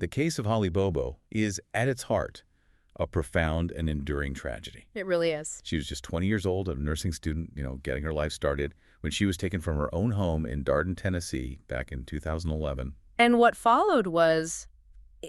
The case of Holly Bobo is, at its heart, a profound and enduring tragedy. It really is. She was just 20 years old, a nursing student, getting her life started, when she was taken from her own home in Darden, Tennessee, back in 2011. And what followed was,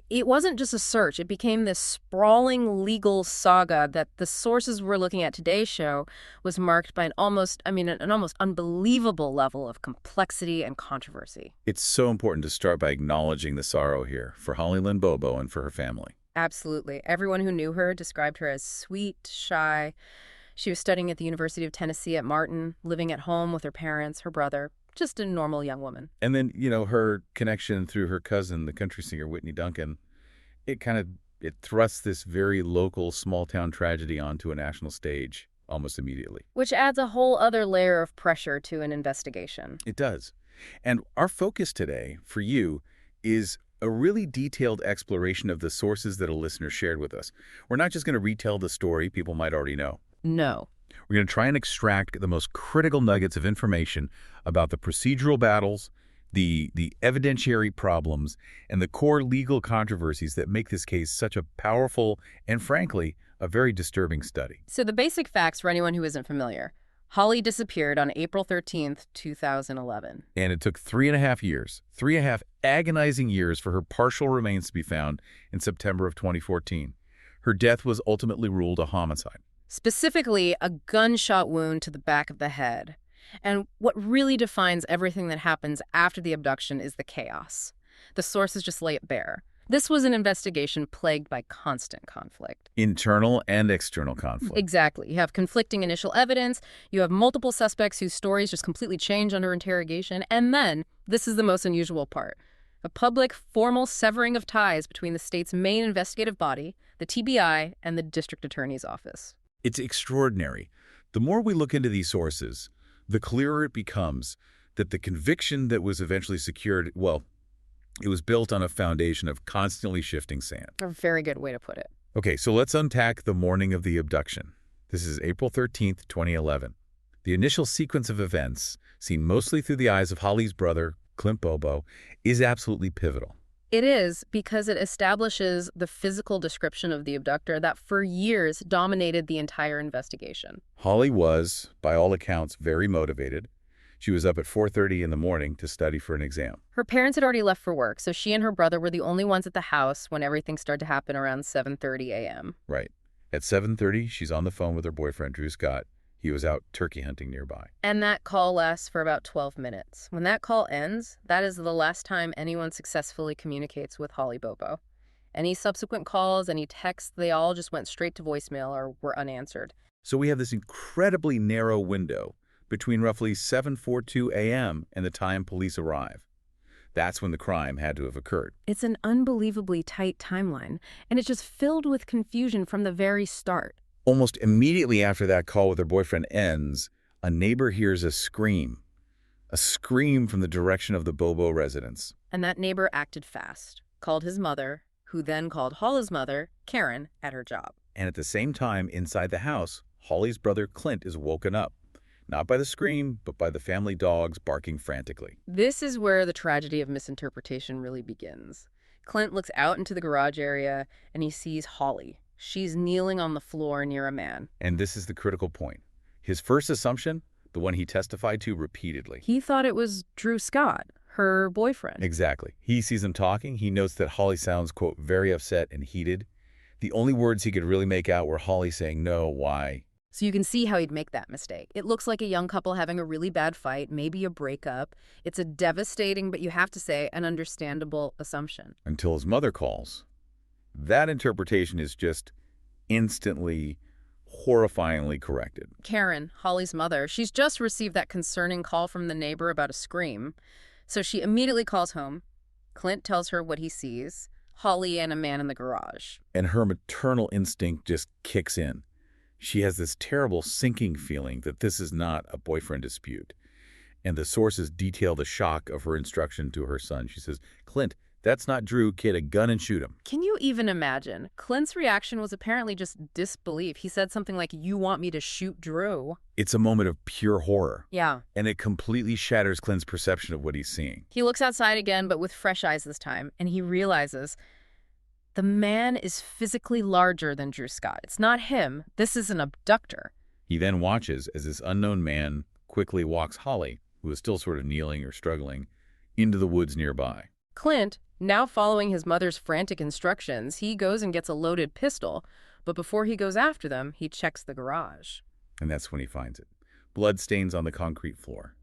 it wasn't just a search. It became this sprawling legal saga that the sources we're looking at today's show was marked by an almost unbelievable level of complexity and controversy. It's so important to start by acknowledging the sorrow here for Holly Lynn Bobo and for her family. Absolutely. Everyone who knew her described her as sweet, shy. She was studying at the University of Tennessee at Martin, living at home with her parents, her brother, just a normal young woman. And then, her connection through her cousin, the country singer Whitney Duncan, it thrusts this very local, small-town tragedy onto a national stage almost immediately. Which adds a whole other layer of pressure to an investigation. It does. And our focus today, for you, is a really detailed exploration of the sources that a listener shared with us. We're not just going to retell the story people might already know. No. We're going to try and extract the most critical nuggets of information about the procedural battles, the evidentiary problems, and the core legal controversies that make this case such a powerful and, frankly, a very disturbing study. So the basic facts for anyone who isn't familiar. Holly disappeared on April 13th, 2011. And it took 3.5 years, 3.5 agonizing years for her partial remains to be found in September of 2014. Her death was ultimately ruled a homicide. Specifically, a gunshot wound to the back of the head. And what really defines everything that happens after the abduction is the chaos. The sources just lay it bare. This was an investigation plagued by constant conflict. Internal and external conflict. Exactly. You have conflicting initial evidence, you have multiple suspects whose stories just completely change under interrogation, and then, this is the most unusual part, a public, formal severing of ties between the state's main investigative body, the TBI, and the district attorney's office. It's extraordinary. The more we look into these sources, the clearer it becomes that the conviction that was eventually secured, it was built on a foundation of constantly shifting sand. A very good way to put it. Okay, so let's unpack the morning of the abduction. This is April 13th, 2011. The initial sequence of events, seen mostly through the eyes of Holly's brother, Clint Bobo, is absolutely pivotal. It is because it establishes the physical description of the abductor that for years dominated the entire investigation. Holly was, by all accounts, very motivated. She was up at 4:30 in the morning to study for an exam. Her parents had already left for work, so she and her brother were the only ones at the house when everything started to happen around 7:30 a.m. Right. At 7:30, she's on the phone with her boyfriend, Drew Scott. He was out turkey hunting nearby. And that call lasts for about 12 minutes. When that call ends, that is the last time anyone successfully communicates with Holly Bobo. Any subsequent calls, any texts, they all just went straight to voicemail or were unanswered. So we have this incredibly narrow window between roughly 7:42 a.m. and the time police arrive. That's when the crime had to have occurred. It's an unbelievably tight timeline, and it's just filled with confusion from the very start. Almost immediately after that call with her boyfriend ends, a neighbor hears a scream from the direction of the Bobo residence. And that neighbor acted fast, called his mother, who then called Holly's mother, Karen, at her job. And at the same time, inside the house, Holly's brother Clint is woken up. Not by the scream, but by the family dogs barking frantically. This is where the tragedy of misinterpretation really begins. Clint looks out into the garage area, and he sees Holly. She's kneeling on the floor near a man. And this is the critical point. His first assumption, the one he testified to repeatedly. He thought it was Drew Scott, her boyfriend. Exactly. He sees them talking. He notes that Holly sounds, quote, very upset and heated. The only words he could really make out were Holly saying, "No, why?" So you can see how he'd make that mistake. It looks like a young couple having a really bad fight, maybe a breakup. It's a devastating, but you have to say, an understandable assumption. Until his mother calls. That interpretation is just instantly, horrifyingly corrected. Karen, Holly's mother, she's just received that concerning call from the neighbor about a scream. So she immediately calls home. Clint tells her what he sees, Holly and a man in the garage. And her maternal instinct just kicks in. She has this terrible sinking feeling that this is not a boyfriend dispute. And the sources detail the shock of her instruction to her son. She says, "Clint, that's not Drew. Get a gun and shoot him." Can you even imagine? Clint's reaction was apparently just disbelief. He said something like, "You want me to shoot Drew?" It's a moment of pure horror. Yeah. And it completely shatters Clint's perception of what he's seeing. He looks outside again, but with fresh eyes this time, and he realizes The man is physically larger than Drew Scott. It's not him. This is an abductor. He then watches as this unknown man quickly walks Holly, who is still sort of kneeling or struggling, into the woods nearby. Clint, now following his mother's frantic instructions, he goes and gets a loaded pistol, but before he goes after them, he checks the garage. And that's when he finds it. Blood stains on the concrete floor.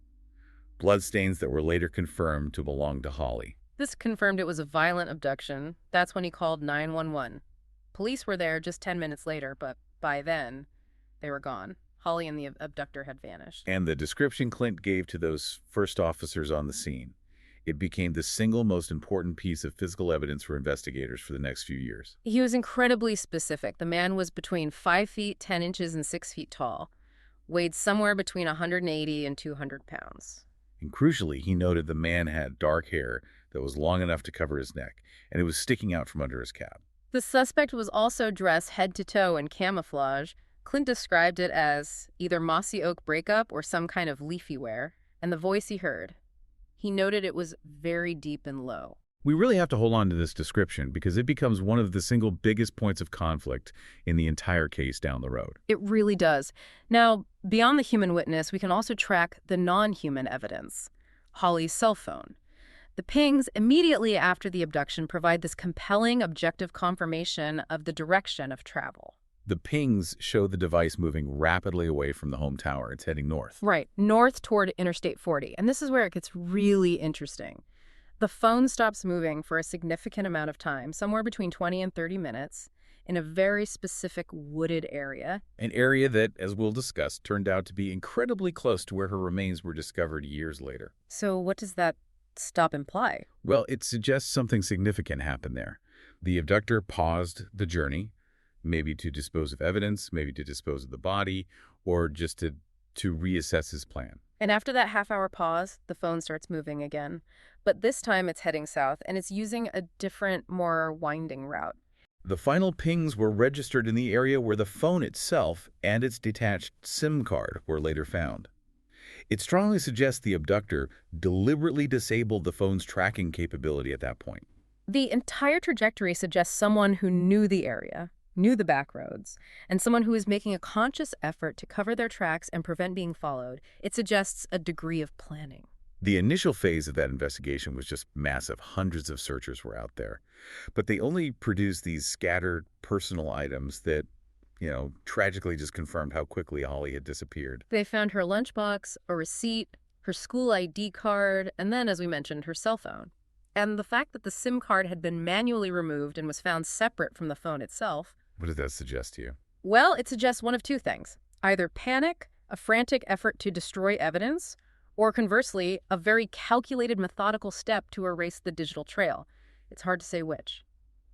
Blood stains that were later confirmed to belong to Holly. This confirmed it was a violent abduction. That's when he called 911. Police were there just 10 minutes later, but by then, they were gone. Holly and the abductor had vanished. And the description Clint gave to those first officers on the scene, it became the single most important piece of physical evidence for investigators for the next few years. He was incredibly specific. The man was between 5 feet, 10 inches, and 6 feet tall, weighed somewhere between 180 and 200 pounds. And crucially, he noted the man had dark hair that was long enough to cover his neck, and it was sticking out from under his cap. The suspect was also dressed head to toe in camouflage. Clint described it as either mossy oak breakup or some kind of leafy wear, and the voice he heard. He noted it was very deep and low. We really have to hold on to this description because it becomes one of the single biggest points of conflict in the entire case down the road. It really does. Now, beyond the human witness, we can also track the non-human evidence. Holly's cell phone. The pings immediately after the abduction provide this compelling objective confirmation of the direction of travel. The pings show the device moving rapidly away from the home tower. It's heading north. Right, north toward Interstate 40. And this is where it gets really interesting. The phone stops moving for a significant amount of time, somewhere between 20 and 30 minutes, in a very specific wooded area. An area that, as we'll discuss, turned out to be incredibly close to where her remains were discovered years later. So what does that stop imply? Well, it suggests something significant happened there. The abductor paused the journey, maybe to dispose of evidence, maybe to dispose of the body, or just to reassess his plan. And after that half-hour pause, the phone starts moving again. But this time it's heading south, and it's using a different, more winding route. The final pings were registered in the area where the phone itself and its detached SIM card were later found. It strongly suggests the abductor deliberately disabled the phone's tracking capability at that point. The entire trajectory suggests someone who knew the area, knew the back roads, and someone who is making a conscious effort to cover their tracks and prevent being followed. It suggests a degree of planning. The initial phase of that investigation was just massive. Hundreds of searchers were out there. But they only produced these scattered personal items that, tragically just confirmed how quickly Holly had disappeared. They found her lunchbox, a receipt, her school ID card, and then, as we mentioned, her cell phone. And the fact that the SIM card had been manually removed and was found separate from the phone itself. What does that suggest to you? Well, it suggests one of two things. Either panic, a frantic effort to destroy evidence, or conversely, a very calculated, methodical step to erase the digital trail. It's hard to say which.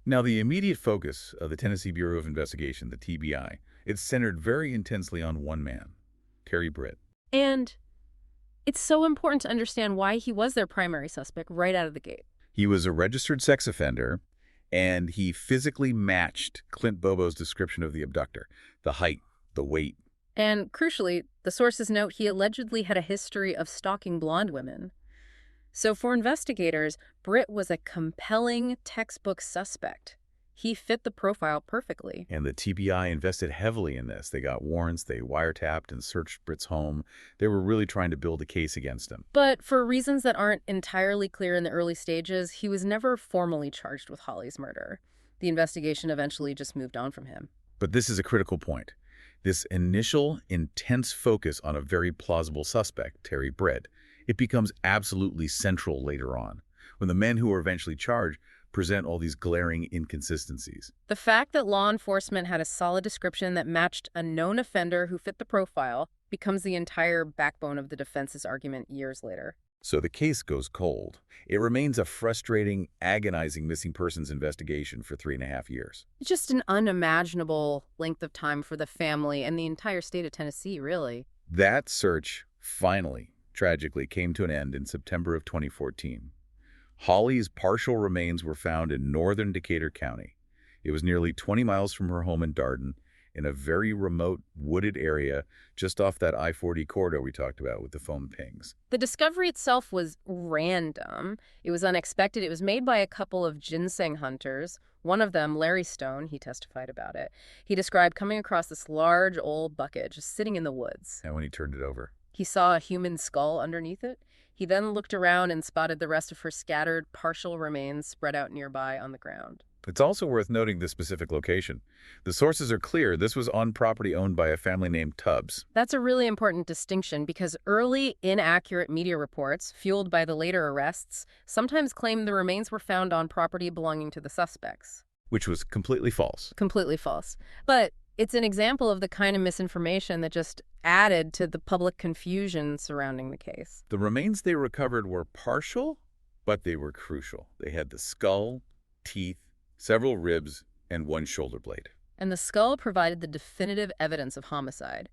Now, the immediate focus of the Tennessee Bureau of Investigation, the TBI, it's centered very intensely on one man, Terry Britt. And it's so important to understand why he was their primary suspect right out of the gate. He was a registered sex offender, and he physically matched Clint Bobo's description of the abductor, the height, the weight. And crucially, the sources note he allegedly had a history of stalking blonde women. So for investigators, Britt was a compelling textbook suspect. He fit the profile perfectly. And the TBI invested heavily in this. They got warrants, they wiretapped and searched Britt's home. They were really trying to build a case against him. But for reasons that aren't entirely clear in the early stages, he was never formally charged with Holly's murder. The investigation eventually just moved on from him. But this is a critical point. This initial intense focus on a very plausible suspect, Terry Britt, it becomes absolutely central later on, when the men who are eventually charged present all these glaring inconsistencies. The fact that law enforcement had a solid description that matched a known offender who fit the profile becomes the entire backbone of the defense's argument years later. So the case goes cold. It remains a frustrating, agonizing missing persons investigation for 3.5 years. It's just an unimaginable length of time for the family and the entire state of Tennessee, really. That search finally, tragically, came to an end in September of 2014. Holly's partial remains were found in northern Decatur County. It was nearly 20 miles from her home in Darden, in a very remote, wooded area just off that I-40 corridor we talked about with the phone pings. The discovery itself was random. It was unexpected. It was made by a couple of ginseng hunters. One of them, Larry Stone, he testified about it. He described coming across this large old bucket just sitting in the woods. And when he turned it over, He saw a human skull underneath it. He then looked around and spotted the rest of her scattered, partial remains spread out nearby on the ground. it's also worth noting the specific location. The sources are clear. This was on property owned by a family named Tubbs. That's a really important distinction because early, inaccurate media reports, fueled by the later arrests, sometimes claimed the remains were found on property belonging to the suspects. Which was completely false. Completely false. But it's an example of the kind of misinformation that just added to the public confusion surrounding the case. The remains they recovered were partial, but they were crucial. They had the skull, teeth, several ribs, and one shoulder blade. And the skull provided the definitive evidence of homicide.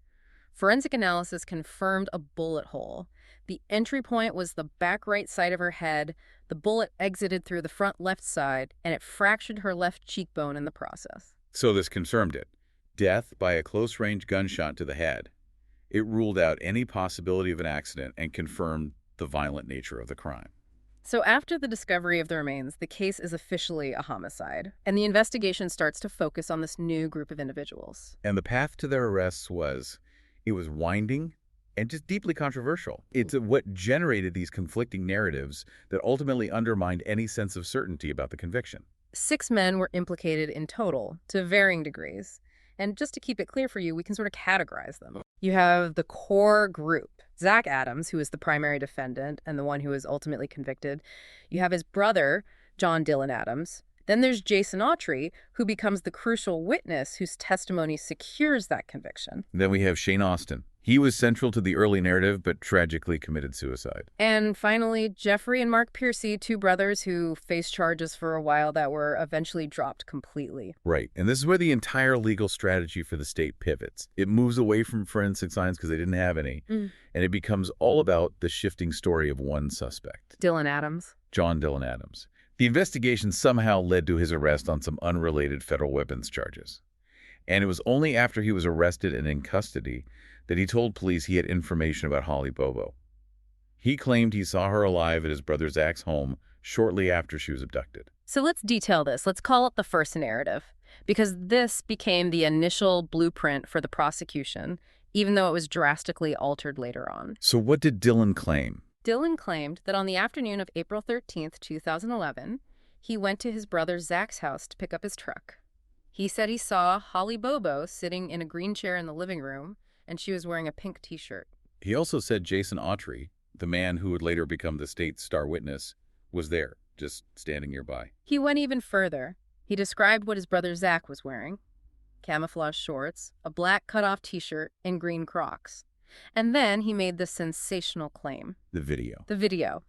Forensic analysis confirmed a bullet hole. The entry point was the back right side of her head. The bullet exited through the front left side, and it fractured her left cheekbone in the process. So this confirmed it. Death by a close-range gunshot to the head. It ruled out any possibility of an accident and confirmed the violent nature of the crime. So after the discovery of the remains, the case is officially a homicide, and the investigation starts to focus on this new group of individuals. And the path to their arrests was winding and just deeply controversial. It's what generated these conflicting narratives that ultimately undermined any sense of certainty about the conviction. 6 men were implicated in total, to varying degrees. And just to keep it clear for you, we can sort of categorize them. You have the core group, Zach Adams, who is the primary defendant and the one who was ultimately convicted. You have his brother, John Dylan Adams. Then there's Jason Autry, who becomes the crucial witness whose testimony secures that conviction. Then we have Shane Austin. He was central to the early narrative, but tragically committed suicide. And finally, Jeffrey and Mark Piercy, 2 brothers who faced charges for a while that were eventually dropped completely. Right. And this is where the entire legal strategy for the state pivots. It moves away from forensic science because they didn't have any, and it becomes all about the shifting story of one suspect. Dylan Adams. John Dylan Adams. The investigation somehow led to his arrest on some unrelated federal weapons charges. And it was only after he was arrested and in custody that he told police he had information about Holly Bobo. He claimed he saw her alive at his brother Zach's home shortly after she was abducted. So let's detail this. Let's call it the first narrative, because this became the initial blueprint for the prosecution, even though it was drastically altered later on. So what did Dylan claim? Dylan claimed that on the afternoon of April 13th, 2011, he went to his brother Zach's house to pick up his truck. He said he saw Holly Bobo sitting in a green chair in the living room, and she was wearing a pink T-shirt. He also said Jason Autry, the man who would later become the state's star witness, was there, just standing nearby. He went even further. He described what his brother Zach was wearing: camouflage shorts, a black cutoff T-shirt, and green Crocs. And then he made this sensational claim. The video. The video.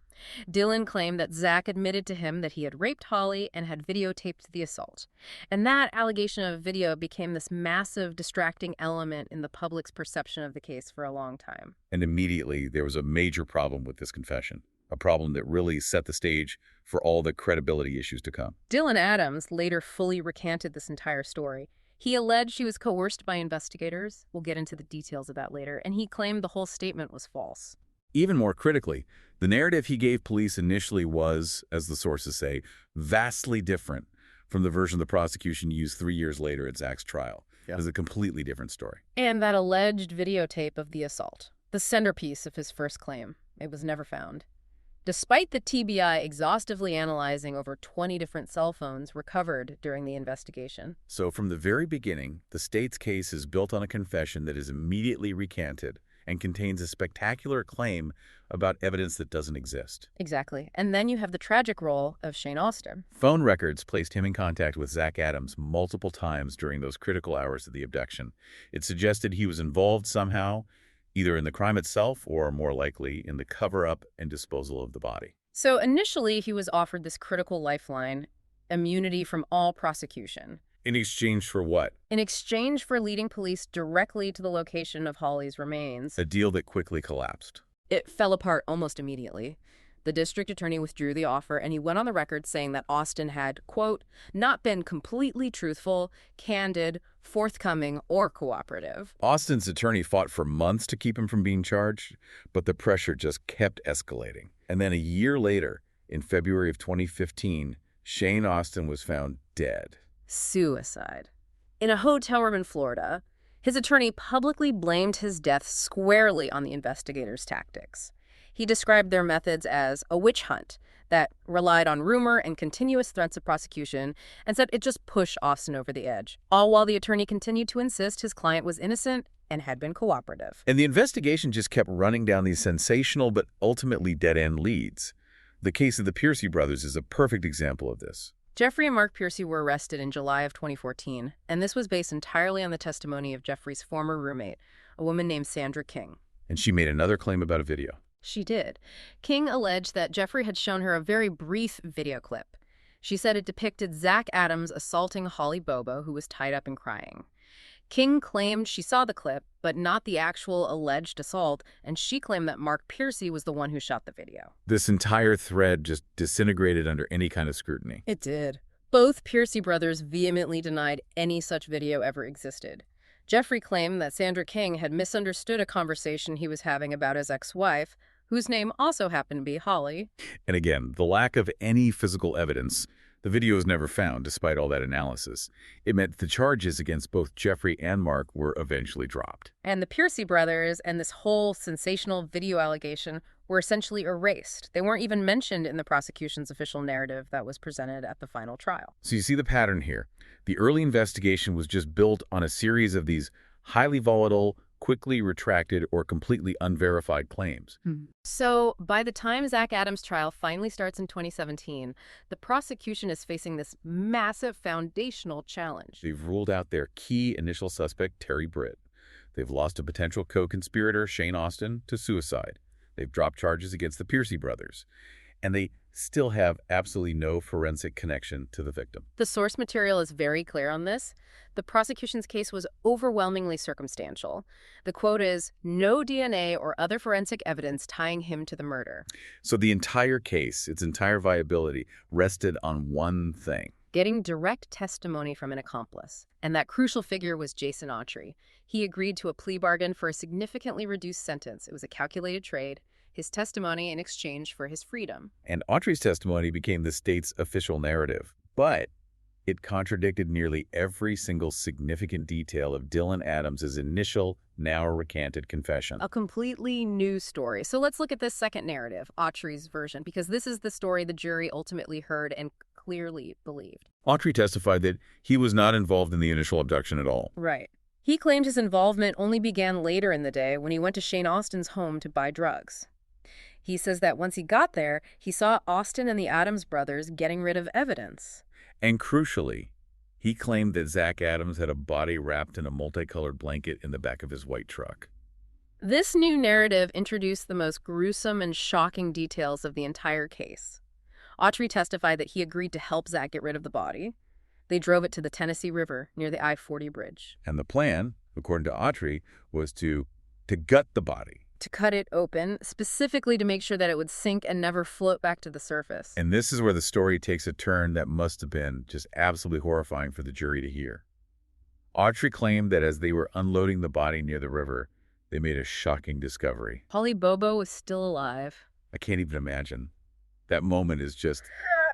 Dylan claimed that Zach admitted to him that he had raped Holly and had videotaped the assault. And that allegation of video became this massive distracting element in the public's perception of the case for a long time. And immediately there was a major problem with this confession, a problem that really set the stage for all the credibility issues to come. Dylan Adams later fully recanted this entire story. He alleged she was coerced by investigators. We'll get into the details of that later. And he claimed the whole statement was false. Even more critically, the narrative he gave police initially was, as the sources say, vastly different from the version the prosecution used 3 years later at Zach's trial. It was a completely different story. And that alleged videotape of the assault, the centerpiece of his first claim, it was never found. Despite the TBI exhaustively analyzing over 20 different cell phones recovered during the investigation. So from the very beginning, the state's case is built on a confession that is immediately recanted and contains a spectacular claim about evidence that doesn't exist. Exactly. And then you have the tragic role of Shane Austin. Phone records placed him in contact with Zach Adams multiple times during those critical hours of the abduction. It suggested he was involved somehow, either in the crime itself or, more likely, in the cover-up and disposal of the body. So initially, he was offered this critical lifeline, immunity from all prosecution. In exchange for what? In exchange for leading police directly to the location of Holly's remains. A deal that quickly collapsed. It fell apart almost immediately. The district attorney withdrew the offer, and he went on the record saying that Austin had, quote, not been completely truthful, candid, forthcoming, or cooperative. Austin's attorney fought for months to keep him from being charged, but the pressure just kept escalating. And then a year later, in February of 2015, Shane Austin was found dead. Suicide. In a hotel room in Florida, his attorney publicly blamed his death squarely on the investigators' tactics. He described their methods as a witch hunt that relied on rumor and continuous threats of prosecution, and said it just pushed Austin over the edge, all while the attorney continued to insist his client was innocent and had been cooperative. And the investigation just kept running down these sensational but ultimately dead-end leads. The case of the Piercy brothers is a perfect example of this. Jeffrey and Mark Piercy were arrested in July of 2014, and this was based entirely on the testimony of Jeffrey's former roommate, a woman named Sandra King. And she made another claim about a video. She did. King alleged that Jeffrey had shown her a very brief video clip. She said it depicted Zach Adams assaulting Holly Bobo, who was tied up and crying. King claimed she saw the clip, but not the actual alleged assault, and she claimed that Mark Piercy was the one who shot the video. This entire thread just disintegrated under any kind of scrutiny. It did. Both Piercy brothers vehemently denied any such video ever existed. Jeffrey claimed that Sandra King had misunderstood a conversation he was having about his ex-wife, whose name also happened to be Holly. And again, the lack of any physical evidence, the video was never found despite all that analysis. It meant the charges against both Jeffrey and Mark were eventually dropped. And the Piercy brothers and this whole sensational video allegation were essentially erased. They weren't even mentioned in the prosecution's official narrative that was presented at the final trial. So you see the pattern here. The early investigation was just built on a series of these highly volatile, quickly retracted, or completely unverified claims. So by the time Zach Adams' trial finally starts in 2017, the prosecution is facing this massive foundational challenge. They've ruled out their key initial suspect, Terry Britt. They've lost a potential co-conspirator, Shane Austin, to suicide. They've dropped charges against the Piercy brothers. And they still have absolutely no forensic connection to the victim. The source material is very clear on this. The prosecution's case was overwhelmingly circumstantial. The quote is, no DNA or other forensic evidence tying him to the murder. So the entire case, its entire viability, rested on one thing. Getting direct testimony from an accomplice. And that crucial figure was Jason Autry. He agreed to a plea bargain for a significantly reduced sentence. It was a calculated trade. His testimony in exchange for his freedom. And Autry's testimony became the state's official narrative, but it contradicted nearly every single significant detail of Dylan Adams' initial, now recanted confession. A completely new story. So let's look at this second narrative, Autry's version, because this is the story the jury ultimately heard and clearly believed. Autry testified that he was not involved in the initial abduction at all. Right. He claimed his involvement only began later in the day when he went to Shane Austin's home to buy drugs. He says that once he got there, he saw Austin and the Adams brothers getting rid of evidence. And crucially, he claimed that Zach Adams had a body wrapped in a multicolored blanket in the back of his white truck. This new narrative introduced the most gruesome and shocking details of the entire case. Autry testified that he agreed to help Zach get rid of the body. They drove it to the Tennessee River near the I-40 bridge. And the plan, according to Autry, was to gut the body. To cut it open, specifically to make sure that it would sink and never float back to the surface. And this is where the story takes a turn that must have been just absolutely horrifying for the jury to hear. Autry claimed that as they were unloading the body near the river, they made a shocking discovery. Holly Bobo was still alive. I can't even imagine. That moment is just,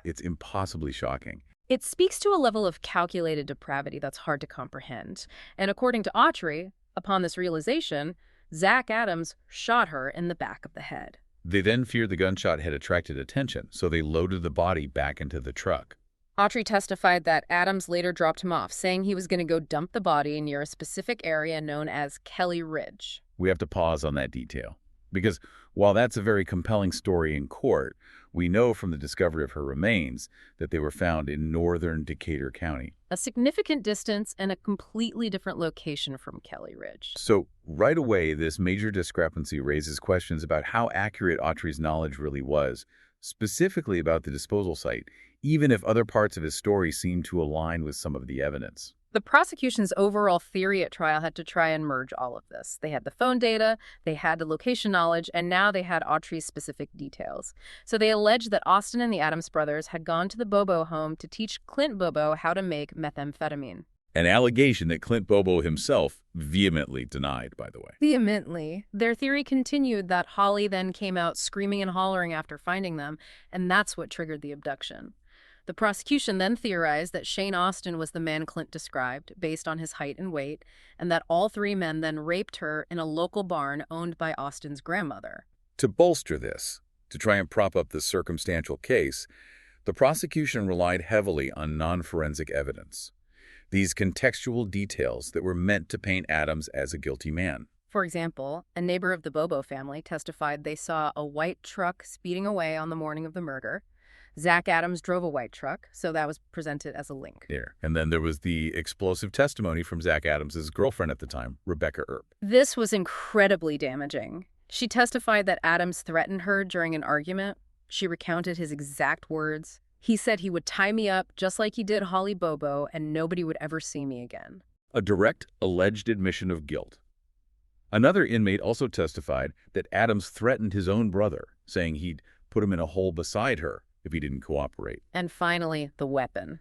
it's impossibly shocking. It speaks to a level of calculated depravity that's hard to comprehend. And according to Autry, upon this realization, Zach Adams shot her in the back of the head. They then feared the gunshot had attracted attention, so they loaded the body back into the truck. Autry testified that Adams later dropped him off, saying he was going to go dump the body near a specific area known as Kelly Ridge. We have to pause on that detail, because while that's a very compelling story in court, we know from the discovery of her remains that they were found in northern Decatur County. A significant distance and a completely different location from Kelly Ridge. So right away, this major discrepancy raises questions about how accurate Autry's knowledge really was, specifically about the disposal site, even if other parts of his story seem to align with some of the evidence. The prosecution's overall theory at trial had to try and merge all of this. They had the phone data, they had the location knowledge, and now they had Autry's specific details. So they alleged that Austin and the Adams brothers had gone to the Bobo home to teach Clint Bobo how to make methamphetamine. An allegation that Clint Bobo himself vehemently denied, by the way. Vehemently. Their theory continued that Holly then came out screaming and hollering after finding them, and that's what triggered the abduction. The prosecution then theorized that Shane Austin was the man Clint described, based on his height and weight, and that all three men then raped her in a local barn owned by Austin's grandmother. To bolster this, to try and prop up the circumstantial case, the prosecution relied heavily on non-forensic evidence. These contextual details that were meant to paint Adams as a guilty man. For example, a neighbor of the Bobo family testified they saw a white truck speeding away on the morning of the murder. Zach Adams drove a white truck, so that was presented as a link. There. And then there was the explosive testimony from Zach Adams' girlfriend at the time, Rebecca Earp. This was incredibly damaging. She testified that Adams threatened her during an argument. She recounted his exact words. He said he would tie me up just like he did Holly Bobo, and nobody would ever see me again. A direct, alleged admission of guilt. Another inmate also testified that Adams threatened his own brother, saying he'd put him in a hole beside her if he didn't cooperate. And finally, the weapon.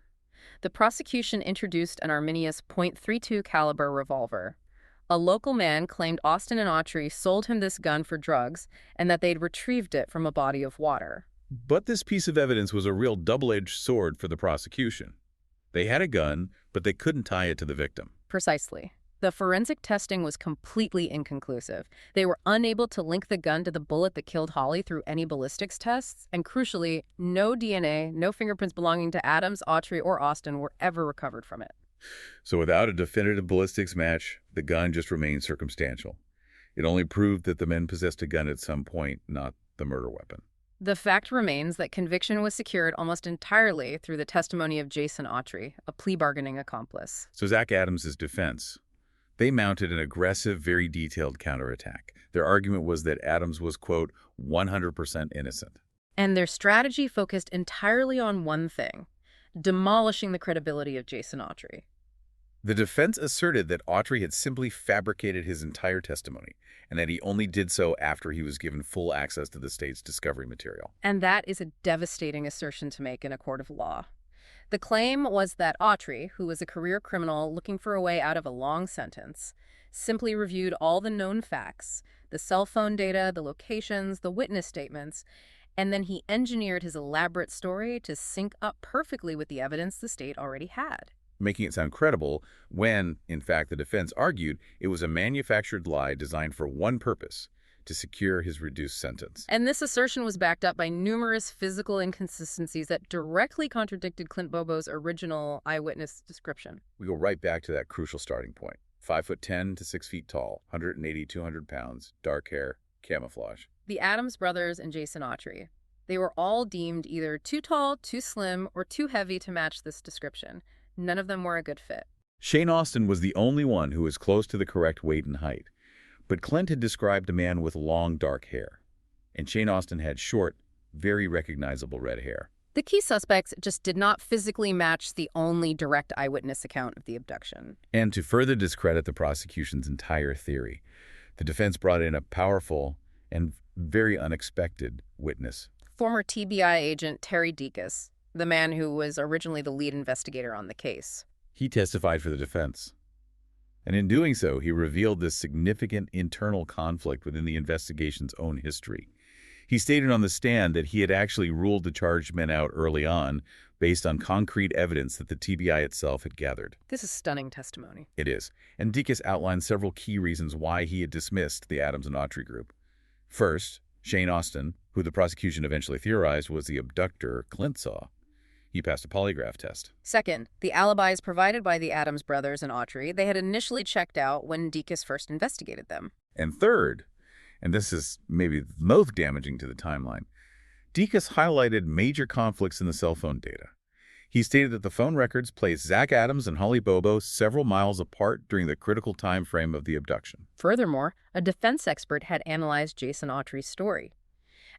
The prosecution introduced an Arminius .32 caliber revolver. A local man claimed Austin and Autry sold him this gun for drugs and that they'd retrieved it from a body of water. But this piece of evidence was a real double-edged sword for the prosecution. They had a gun, but they couldn't tie it to the victim. Precisely. The forensic testing was completely inconclusive. They were unable to link the gun to the bullet that killed Holly through any ballistics tests, and crucially, no DNA, no fingerprints belonging to Adams, Autry, or Austin were ever recovered from it. So without a definitive ballistics match, the gun just remained circumstantial. It only proved that the men possessed a gun at some point, not the murder weapon. The fact remains that conviction was secured almost entirely through the testimony of Jason Autry, a plea bargaining accomplice. So Zach Adams' defense. They mounted an aggressive, very detailed counterattack. Their argument was that Adams was, quote, 100% innocent. And their strategy focused entirely on one thing, demolishing the credibility of Jason Autry. The defense asserted that Autry had simply fabricated his entire testimony, and that he only did so after he was given full access to the state's discovery material. And that is a devastating assertion to make in a court of law. The claim was that Autry, who was a career criminal looking for a way out of a long sentence, simply reviewed all the known facts, the cell phone data, the locations, the witness statements, and then he engineered his elaborate story to sync up perfectly with the evidence the state already had. Making it sound credible when, in fact, the defense argued it was a manufactured lie designed for one purpose, to secure his reduced sentence. And this assertion was backed up by numerous physical inconsistencies that directly contradicted Clint Bobo's original eyewitness description. We go right back to that crucial starting point. 5'10" to 6 feet tall, 180, 200 pounds, dark hair, camouflage. The Adams brothers and Jason Autry. They were all deemed either too tall, too slim, or too heavy to match this description. None of them were a good fit. Shane Austin was the only one who was close to the correct weight and height. But Clint had described a man with long, dark hair, and Shane Austin had short, very recognizable red hair. The key suspects just did not physically match the only direct eyewitness account of the abduction. And to further discredit the prosecution's entire theory, the defense brought in a powerful and very unexpected witness. Former TBI agent Terry Dekas, the man who was originally the lead investigator on the case. He testified for the defense. And in doing so, he revealed this significant internal conflict within the investigation's own history. He stated on the stand that he had actually ruled the charged men out early on based on concrete evidence that the TBI itself had gathered. This is stunning testimony. It is. And Dekas outlined several key reasons why he had dismissed the Adams and Autry group. First, Shane Austin, who the prosecution eventually theorized was the abductor Clint saw. He passed a polygraph test. Second, the alibis provided by the Adams brothers and Autry, they had initially checked out when Dekas first investigated them. And third, and this is maybe most damaging to the timeline, Dekas highlighted major conflicts in the cell phone data. He stated that the phone records placed Zach Adams and Holly Bobo several miles apart during the critical time frame of the abduction. Furthermore, a defense expert had analyzed Jason Autry's story.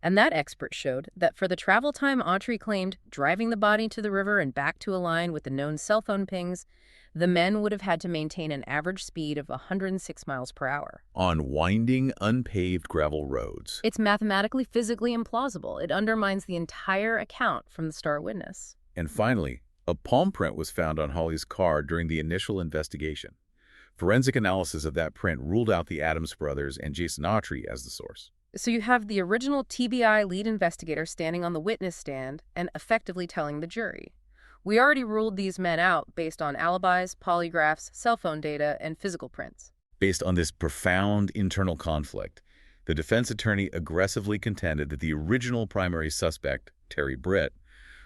And that expert showed that for the travel time Autry claimed, driving the body to the river and back to a line with the known cell phone pings, the men would have had to maintain an average speed of 106 miles per hour. On winding, unpaved gravel roads. It's mathematically, physically implausible. It undermines the entire account from the star witness. And finally, a palm print was found on Holly's car during the initial investigation. Forensic analysis of that print ruled out the Adams brothers and Jason Autry as the source. So you have the original TBI lead investigator standing on the witness stand and effectively telling the jury, we already ruled these men out based on alibis, polygraphs, cell phone data, and physical prints. Based on this profound internal conflict, the defense attorney aggressively contended that the original primary suspect, Terry Britt,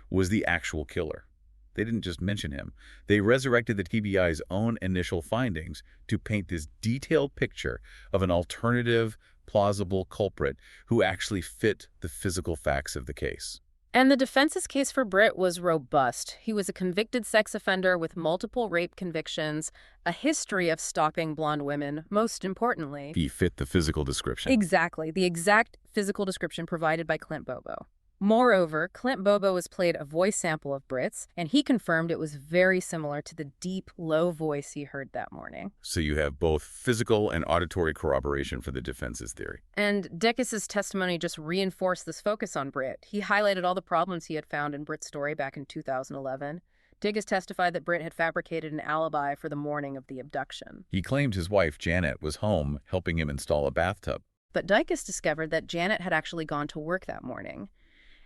was the actual killer. They didn't just mention him. They resurrected the TBI's own initial findings to paint this detailed picture of an alternative, plausible culprit who actually fit the physical facts of the case. And the defense's case for Britt was robust. He was a convicted sex offender with multiple rape convictions, a history of stalking blonde women, most importantly. He fit the physical description. Exactly, the exact physical description provided by Clint Bobo. Moreover, Clint Bobo has played a voice sample of Britt's, and he confirmed it was very similar to the deep, low voice he heard that morning. So you have both physical and auditory corroboration for the defense's theory. And Dickus's testimony just reinforced this focus on Britt. He highlighted all the problems he had found in Britt's story back in 2011. Dickus testified that Britt had fabricated an alibi for the morning of the abduction. He claimed his wife, Janet, was home helping him install a bathtub. But Dickus discovered that Janet had actually gone to work that morning.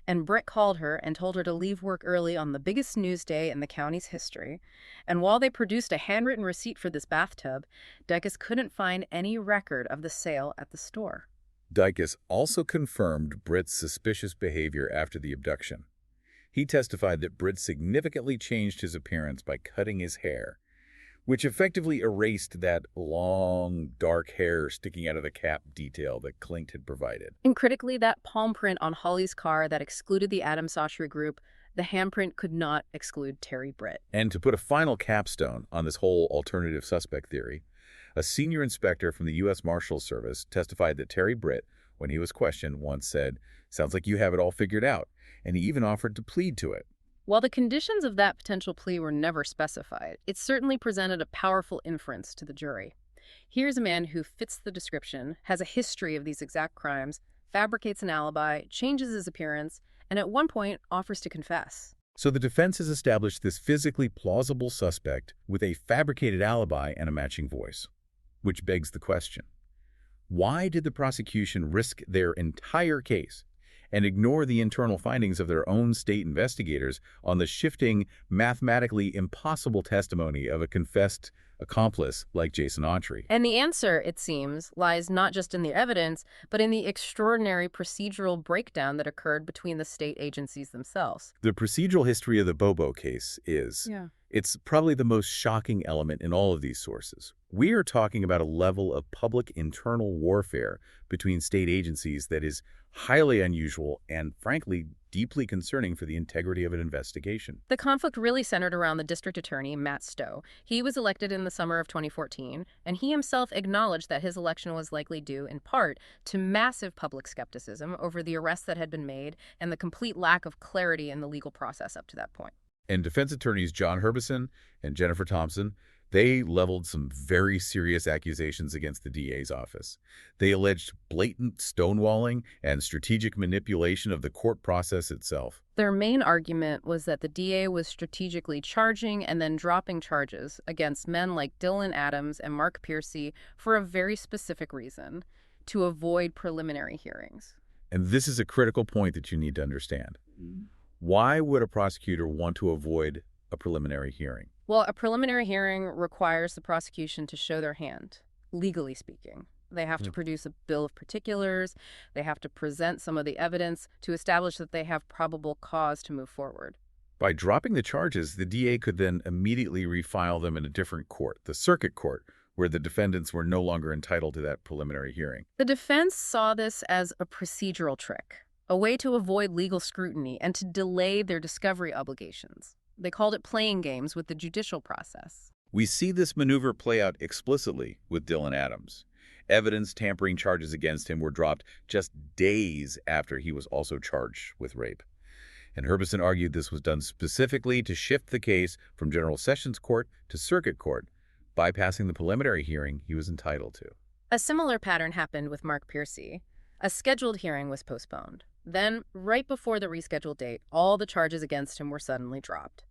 And Britt called her and told her to leave work early on the biggest news day in the county's history. And while they produced a handwritten receipt for this bathtub, Dickus couldn't find any record of the sale at the store. Dickus also confirmed Britt's suspicious behavior after the abduction. He testified that Britt significantly changed his appearance by cutting his hair, which effectively erased that long, dark hair sticking out of the cap detail that Clint had provided. And critically, that palm print on Holly's car that excluded the Adams Autry group, the handprint could not exclude Terry Britt. And to put a final capstone on this whole alternative suspect theory, a senior inspector from the U.S. Marshals Service testified that Terry Britt, when he was questioned, once said, "Sounds like you have it all figured out," and he even offered to plead to it. While the conditions of that potential plea were never specified, it certainly presented a powerful inference to the jury. Here's a man who fits the description, has a history of these exact crimes, fabricates an alibi, changes his appearance, and at one point offers to confess. So the defense has established this physically plausible suspect with a fabricated alibi and a matching voice. Which begs the question, why did the prosecution risk their entire case and ignore the internal findings of their own state investigators on the shifting, mathematically impossible testimony of a confessed accomplice like Jason Autry? And the answer, it seems, lies not just in the evidence, but in the extraordinary procedural breakdown that occurred between the state agencies themselves. The procedural history of the Bobo case is, it's probably the most shocking element in all of these sources. We are talking about a level of public internal warfare between state agencies that is highly unusual and, frankly, deeply concerning for the integrity of an investigation. The conflict really centered around the district attorney, Matt Stowe. He was elected in the summer of 2014, and he himself acknowledged that his election was likely due, in part, to massive public skepticism over the arrests that had been made and the complete lack of clarity in the legal process up to that point. And defense attorneys John Herbison and Jennifer Thompson, they leveled some very serious accusations against the DA's office. They alleged blatant stonewalling and strategic manipulation of the court process itself. Their main argument was that the DA was strategically charging and then dropping charges against men like Dylan Adams and Mark Piercy for a very specific reason: to avoid preliminary hearings. And this is a critical point that you need to understand. Why would a prosecutor want to avoid a preliminary hearing? Well, a preliminary hearing requires the prosecution to show their hand, legally speaking. They have to produce a bill of particulars. They have to present some of the evidence to establish that they have probable cause to move forward. By dropping the charges, the DA could then immediately refile them in a different court, the circuit court, where the defendants were no longer entitled to that preliminary hearing. The defense saw this as a procedural trick, a way to avoid legal scrutiny and to delay their discovery obligations. They called it playing games with the judicial process. We see this maneuver play out explicitly with Dylan Adams. Evidence tampering charges against him were dropped just days after he was also charged with rape. And Harbison argued this was done specifically to shift the case from General Sessions Court to Circuit Court, bypassing the preliminary hearing he was entitled to. A similar pattern happened with Mark Piercy. A scheduled hearing was postponed. Then, right before the rescheduled date, all the charges against him were suddenly dropped.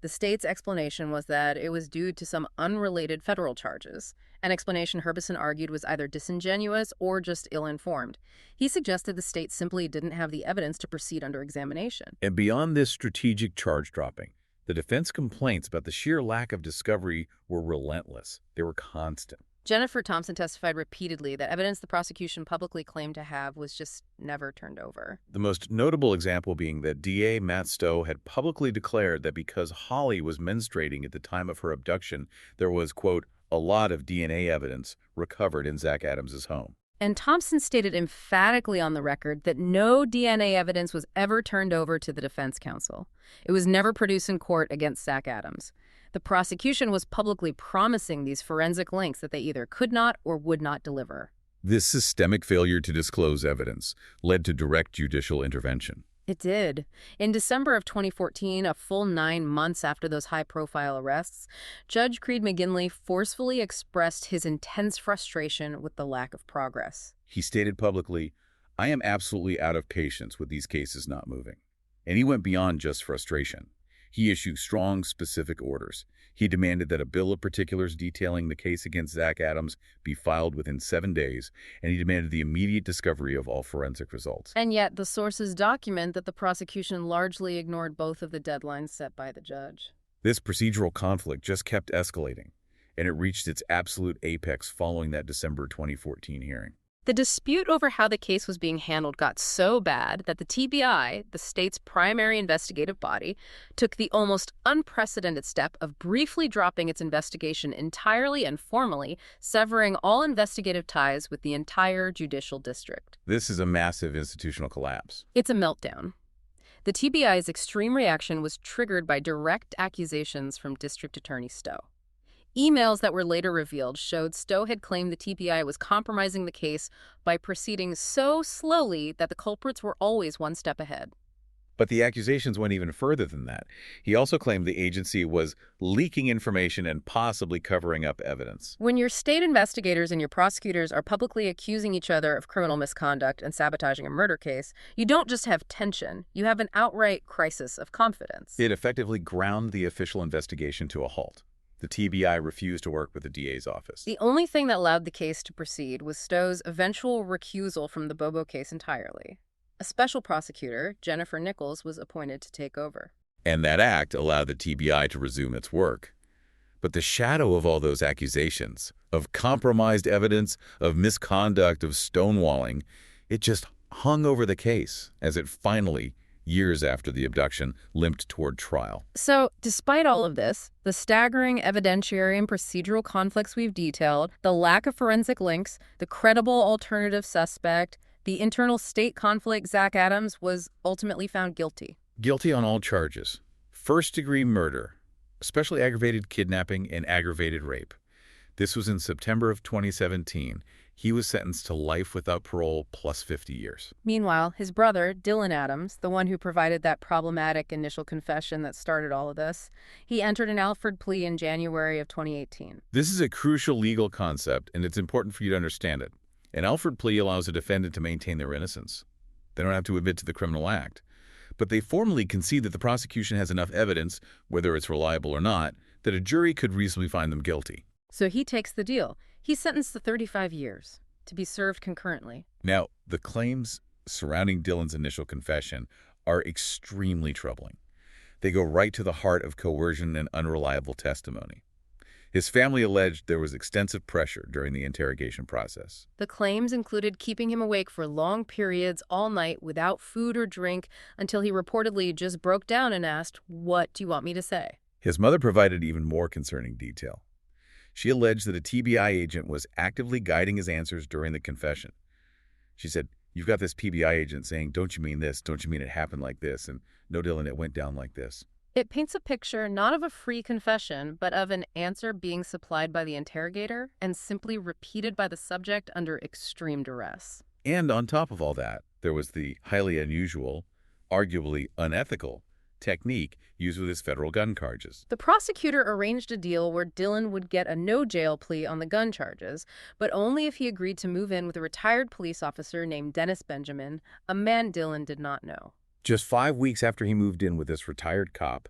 The state's explanation was that it was due to some unrelated federal charges, an explanation Harbison argued was either disingenuous or just ill-informed. He suggested the state simply didn't have the evidence to proceed under examination. And beyond this strategic charge dropping, the defense complaints about the sheer lack of discovery were relentless. They were constant. Jennifer Thompson testified repeatedly that evidence the prosecution publicly claimed to have was just never turned over. The most notable example being that DA Matt Stowe had publicly declared that because Holly was menstruating at the time of her abduction, there was, quote, a lot of DNA evidence recovered in Zach Adams's home. And Thompson stated emphatically on the record that no DNA evidence was ever turned over to the defense counsel. It was never produced in court against Zach Adams. The prosecution was publicly promising these forensic links that they either could not or would not deliver. This systemic failure to disclose evidence led to direct judicial intervention. It did. In December of 2014, a full 9 months after those high-profile arrests, Judge Creed McGinley forcefully expressed his intense frustration with the lack of progress. He stated publicly, "I am absolutely out of patience with these cases not moving." And he went beyond just frustration. He issued strong, specific orders. He demanded that a bill of particulars detailing the case against Zach Adams be filed within 7 days, and he demanded the immediate discovery of all forensic results. And yet, the sources document that the prosecution largely ignored both of the deadlines set by the judge. This procedural conflict just kept escalating, and it reached its absolute apex following that December 2014 hearing. The dispute over how the case was being handled got so bad that the TBI, the state's primary investigative body, took the almost unprecedented step of briefly dropping its investigation entirely and formally, severing all investigative ties with the entire judicial district. This is a massive institutional collapse. It's a meltdown. The TBI's extreme reaction was triggered by direct accusations from District Attorney Stowe. Emails that were later revealed showed Stowe had claimed the TBI was compromising the case by proceeding so slowly that the culprits were always one step ahead. But the accusations went even further than that. He also claimed the agency was leaking information and possibly covering up evidence. When your state investigators and your prosecutors are publicly accusing each other of criminal misconduct and sabotaging a murder case, you don't just have tension, you have an outright crisis of confidence. It effectively ground the official investigation to a halt. The TBI refused to work with the DA's office. The only thing that allowed the case to proceed was Stowe's eventual recusal from the Bobo case entirely. A special prosecutor, Jennifer Nichols, was appointed to take over. And that act allowed the TBI to resume its work. But the shadow of all those accusations, of compromised evidence, of misconduct, of stonewalling, it just hung over the case as it finally, years after the abduction, limped toward trial. So, despite all of this, the staggering evidentiary and procedural conflicts we've detailed, the lack of forensic links, the credible alternative suspect, the internal state conflict, Zach Adams was ultimately found guilty. Guilty on all charges. First-degree murder, especially aggravated kidnapping and aggravated rape. This was in September of 2017. He was sentenced to life without parole plus 50 years. Meanwhile, his brother, Dylan Adams, the one who provided that problematic initial confession that started all of this, he entered an Alford plea in January of 2018. This is a crucial legal concept, and it's important for you to understand it. An Alford plea allows a defendant to maintain their innocence. They don't have to admit to the criminal act. But they formally concede that the prosecution has enough evidence, whether it's reliable or not, that a jury could reasonably find them guilty. So he takes the deal. He's sentenced to 35 years, to be served concurrently. Now, the claims surrounding Dylan's initial confession are extremely troubling. They go right to the heart of coercion and unreliable testimony. His family alleged there was extensive pressure during the interrogation process. The claims included keeping him awake for long periods all night without food or drink until he reportedly just broke down and asked, "What do you want me to say?" His mother provided even more concerning detail. She alleged that a TBI agent was actively guiding his answers during the confession. She said, "You've got this PBI agent saying, 'Don't you mean this? Don't you mean it happened like this?' And no, Dylan, it went down like this." It paints a picture not of a free confession, but of an answer being supplied by the interrogator and simply repeated by the subject under extreme duress. And on top of all that, there was the highly unusual, arguably unethical, technique used with his federal gun charges. The prosecutor arranged a deal where Dillon would get a no-jail plea on the gun charges, but only if he agreed to move in with a retired police officer named Dennis Benjamin, a man Dillon did not know. Just 5 weeks after he moved in with this retired cop,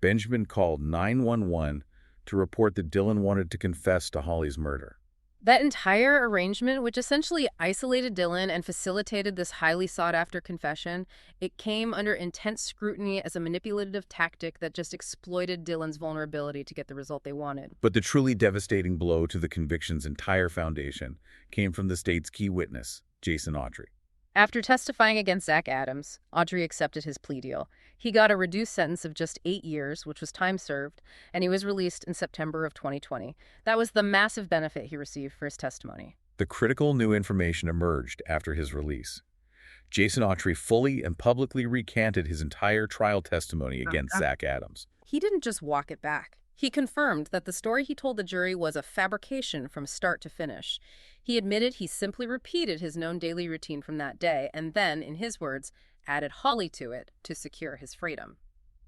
Benjamin called 911 to report that Dillon wanted to confess to Holly's murder. That entire arrangement, which essentially isolated Dillon and facilitated this highly sought-after confession, it came under intense scrutiny as a manipulative tactic that just exploited Dillon's vulnerability to get the result they wanted. But the truly devastating blow to the conviction's entire foundation came from the state's key witness, Jason Autry. After testifying against Zach Adams, Autry accepted his plea deal. He got a reduced sentence of just 8 years, which was time served, and he was released in September of 2020. That was the massive benefit he received for his testimony. The critical new information emerged after his release. Jason Autry fully and publicly recanted his entire trial testimony against Zach Adams. He didn't just walk it back. He confirmed that the story he told the jury was a fabrication from start to finish. He admitted he simply repeated his known daily routine from that day and then, in his words, added Holly to it to secure his freedom.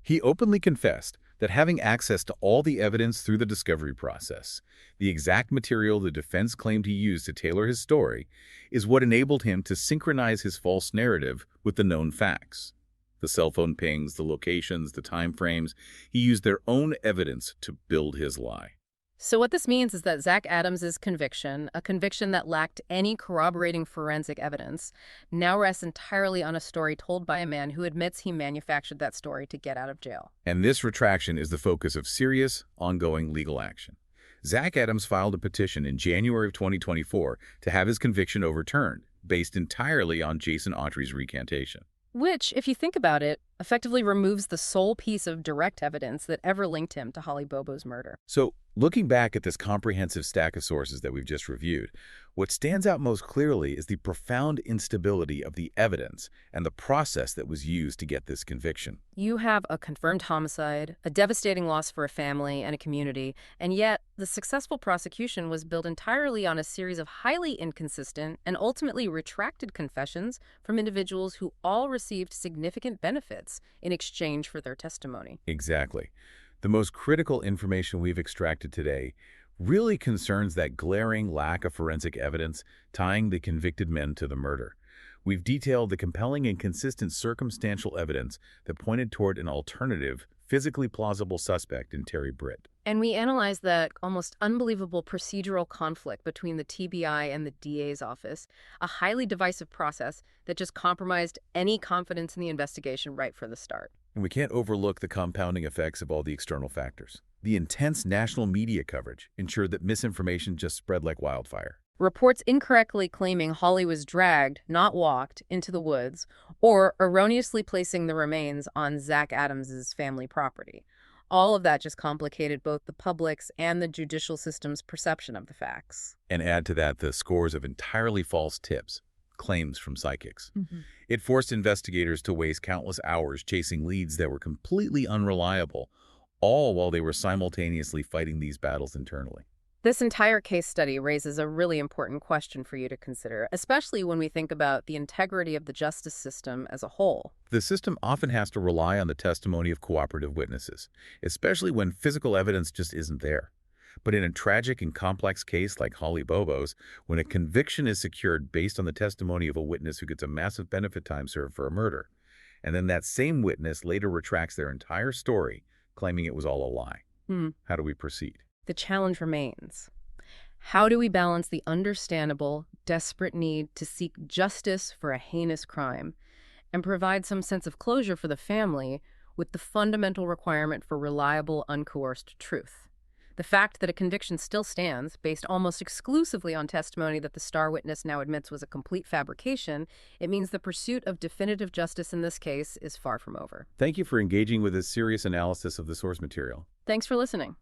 He openly confessed that having access to all the evidence through the discovery process, the exact material the defense claimed he used to tailor his story, is what enabled him to synchronize his false narrative with the known facts. The cell phone pings, the locations, the time frames, he used their own evidence to build his lie. So what this means is that Zach Adams' conviction, a conviction that lacked any corroborating forensic evidence, now rests entirely on a story told by a man who admits he manufactured that story to get out of jail. And this retraction is the focus of serious, ongoing legal action. Zach Adams filed a petition in January of 2024 to have his conviction overturned, based entirely on Jason Autry's recantation. Which, if you think about it, effectively removes the sole piece of direct evidence that ever linked him to Holly Bobo's murder. So, looking back at this comprehensive stack of sources that we've just reviewed, what stands out most clearly is the profound instability of the evidence and the process that was used to get this conviction. You have a confirmed homicide, a devastating loss for a family and a community, and yet the successful prosecution was built entirely on a series of highly inconsistent and ultimately retracted confessions from individuals who all received significant benefits in exchange for their testimony. Exactly. The most critical information we've extracted today really concerns that glaring lack of forensic evidence tying the convicted men to the murder. We've detailed the compelling and consistent circumstantial evidence that pointed toward an alternative, physically plausible suspect in Terry Britt. And we analyzed that almost unbelievable procedural conflict between the TBI and the DA's office, a highly divisive process that just compromised any confidence in the investigation right from the start. And we can't overlook the compounding effects of all the external factors. The intense national media coverage ensured that misinformation just spread like wildfire. Reports incorrectly claiming Holly was dragged, not walked, into the woods, or erroneously placing the remains on Zach Adams' family property. All of that just complicated both the public's and the judicial system's perception of the facts. And add to that the scores of entirely false tips, claims from psychics. It forced investigators to waste countless hours chasing leads that were completely unreliable, all while they were simultaneously fighting these battles internally. This entire case study raises a really important question for you to consider, especially when we think about the integrity of the justice system as a whole. The system often has to rely on the testimony of cooperative witnesses, especially when physical evidence just isn't there. But in a tragic and complex case like Holly Bobo's, when a conviction is secured based on the testimony of a witness who gets a massive benefit time served for a murder, and then that same witness later retracts their entire story, claiming it was all a lie, how do we proceed? The challenge remains. How do we balance the understandable, desperate need to seek justice for a heinous crime and provide some sense of closure for the family with the fundamental requirement for reliable, uncoerced truth? The fact that a conviction still stands, based almost exclusively on testimony that the star witness now admits was a complete fabrication, it means the pursuit of definitive justice in this case is far from over. Thank you for engaging with this serious analysis of the source material. Thanks for listening.